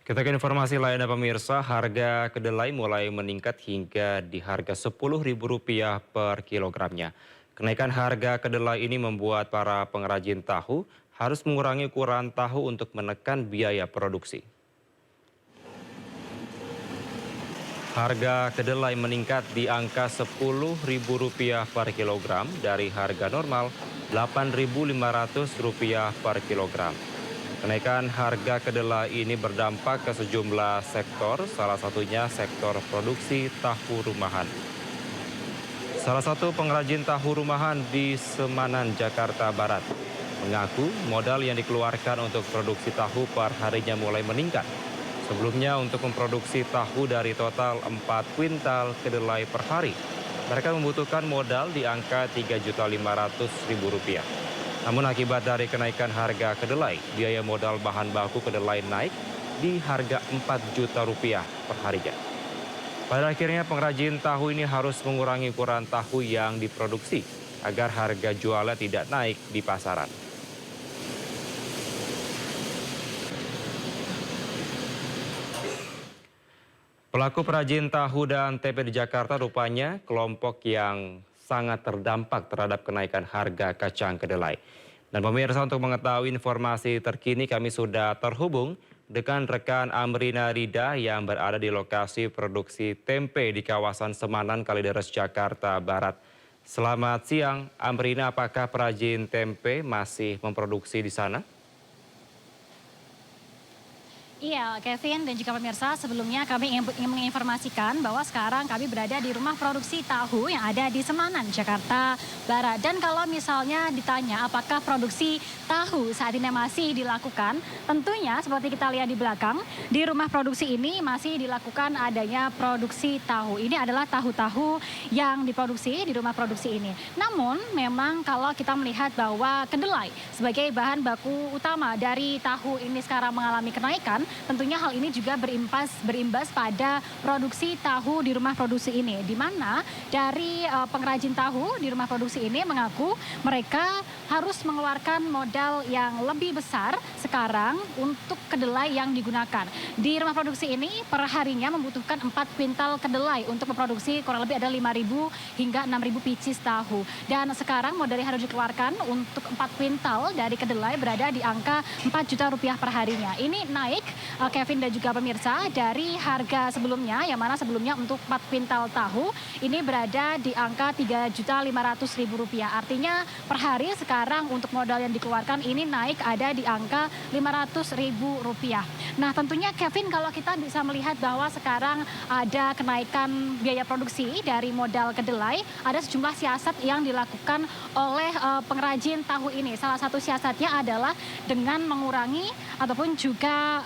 Kita ke informasi lainnya pemirsa, harga kedelai mulai meningkat hingga di harga Rp10.000 per kilogramnya. Kenaikan harga kedelai ini membuat para pengrajin tahu harus mengurangi ukuran tahu untuk menekan biaya produksi. Harga kedelai meningkat di angka Rp10.000 per kilogram dari harga normal Rp8.500 per kilogram. Kenaikan harga kedelai ini berdampak ke sejumlah sektor, salah satunya sektor produksi tahu rumahan. Salah satu pengrajin tahu rumahan di Semanan, Jakarta Barat, mengaku modal yang dikeluarkan untuk produksi tahu per harinya mulai meningkat. Sebelumnya untuk memproduksi tahu dari total 4 kuintal kedelai per hari, mereka membutuhkan modal di angka Rp3.500.000. Namun akibat dari kenaikan harga kedelai, biaya modal bahan baku kedelai naik di harga Rp4 juta per harinya. Pada akhirnya pengrajin tahu ini harus mengurangi ukuran tahu yang diproduksi agar harga jualnya tidak naik di pasaran. Pelaku perajin tahu dan tempe di Jakarta rupanya kelompok yang sangat terdampak terhadap kenaikan harga kacang kedelai. Dan pemirsa, untuk mengetahui informasi terkini kami sudah terhubung dengan rekan Amrina Rida yang berada di lokasi produksi tempe di kawasan Semanan, Kalideres, Jakarta Barat. Selamat siang, Amrina, apakah perajin tempe masih memproduksi di sana? Iya, Kevin dan juga pemirsa, sebelumnya kami ingin menginformasikan bahwa sekarang kami berada di rumah produksi tahu yang ada di Semanan, Jakarta Barat. Dan kalau misalnya ditanya apakah produksi tahu saat ini masih dilakukan, tentunya seperti kita lihat di belakang, di rumah produksi ini masih dilakukan adanya produksi tahu. Ini adalah tahu-tahu yang diproduksi di rumah produksi ini. Namun memang kalau kita melihat bahwa kedelai sebagai bahan baku utama dari tahu ini sekarang mengalami kenaikan, tentunya hal ini juga berimbas pada produksi tahu di rumah produksi ini, di mana dari pengrajin tahu di rumah produksi ini mengaku mereka harus mengeluarkan modal yang lebih besar sekarang untuk kedelai yang digunakan. Di rumah produksi ini per harinya membutuhkan 4 kuintal kedelai untuk memproduksi kurang lebih ada 5.000 hingga 6.000 pieces tahu. Dan sekarang modal yang harus dikeluarkan untuk 4 kuintal dari kedelai berada di angka Rp4 juta per harinya. Ini naik Kevin dan juga pemirsa dari harga sebelumnya, yang mana sebelumnya untuk 4 kuintal tahu ini berada di angka Rp3.500.000. Artinya per hari sekarang untuk modal yang dikeluarkan ini naik ada di angka Rp500.000. Nah tentunya Kevin, kalau kita bisa melihat bahwa sekarang ada kenaikan biaya produksi dari modal kedelai, ada sejumlah siasat yang dilakukan oleh pengrajin tahu ini. Salah satu siasatnya adalah dengan mengurangi ataupun juga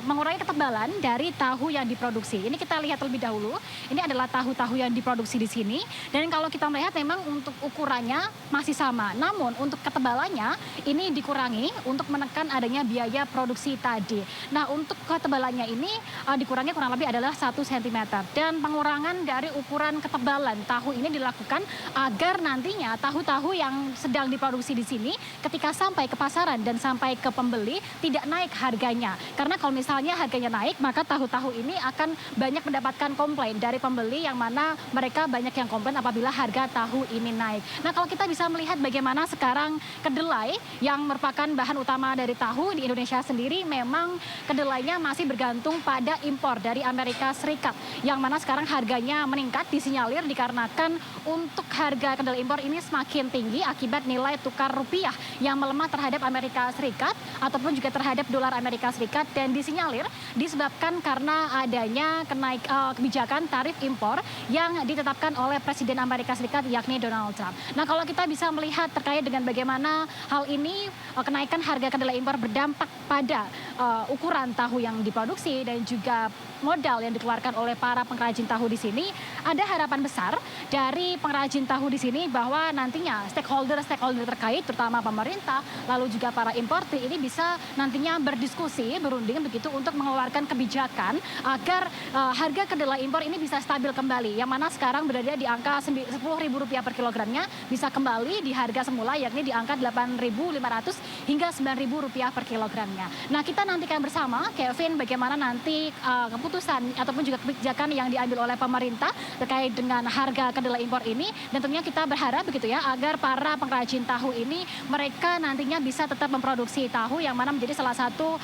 mengurangi ketebalan dari tahu yang diproduksi. Ini kita lihat terlebih dahulu. Ini adalah tahu-tahu yang diproduksi di sini. Dan kalau kita melihat memang untuk ukurannya masih sama. Namun untuk ketebalannya ini dikurangi untuk menekan adanya biaya produksi tadi. Nah untuk ketebalannya ini dikurangi kurang lebih adalah 1 cm. Dan pengurangan dari ukuran ketebalan tahu ini dilakukan agar nantinya tahu-tahu yang sedang diproduksi di sini ketika sampai ke pasaran dan sampai ke pembeli tidak naik harganya. Karena kalau misalnya harganya naik, maka tahu-tahu ini akan banyak mendapatkan komplain dari pembeli, yang mana mereka banyak yang komplain apabila harga tahu ini naik. Nah kalau kita bisa melihat bagaimana sekarang kedelai yang merupakan bahan utama dari tahu di Indonesia sendiri, memang kedelainya masih bergantung pada impor dari Amerika Serikat, yang mana sekarang harganya meningkat disinyalir dikarenakan untuk harga kedelai impor ini semakin tinggi akibat nilai tukar rupiah yang melemah terhadap Amerika Serikat ataupun juga terhadap dolar Amerika Serikat, dan disinyalir disebabkan karena adanya kebijakan tarif impor yang ditetapkan oleh Presiden Amerika Serikat yakni Donald Trump. Nah kalau kita bisa melihat terkait dengan bagaimana hal ini kenaikan harga kedelai impor berdampak pada ukuran tahu yang diproduksi dan juga modal yang dikeluarkan oleh para pengrajin tahu di sini, ada harapan besar dari pengrajin tahu di sini bahwa nantinya stakeholder terkait terutama pemerintah lalu juga para importer ini bisa nantinya berdiskusi berunding begitu begitu untuk mengeluarkan kebijakan agar harga kedelai impor ini bisa stabil kembali. Yang mana sekarang berada di angka Rp10.000 per kilogramnya bisa kembali di harga semula yakni di angka Rp8.500 hingga Rp9.000 per kilogramnya. Nah, kita nantikan bersama Kevin bagaimana nanti keputusan ataupun juga kebijakan yang diambil oleh pemerintah terkait dengan harga kedelai impor ini, dan tentunya kita berharap begitu ya agar para pengrajin tahu ini mereka nantinya bisa tetap memproduksi tahu yang mana menjadi salah satu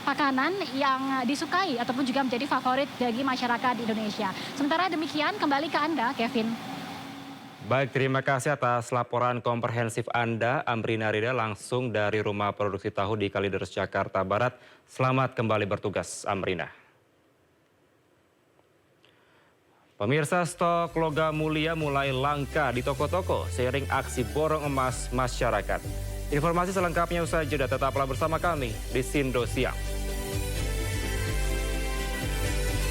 makanan yang disukai ataupun juga menjadi favorit bagi masyarakat di Indonesia. Sementara demikian kembali ke Anda, Kevin. Baik, terima kasih atas laporan komprehensif Anda, Amrina Rida, langsung dari Rumah Produksi Tahu di Kalideres, Jakarta Barat. Selamat kembali bertugas, Amrina. Pemirsa, stok logam mulia mulai langka di toko-toko seiring aksi borong emas masyarakat. Informasi selengkapnya usai jeda, tetaplah bersama kami di Sindo Siang.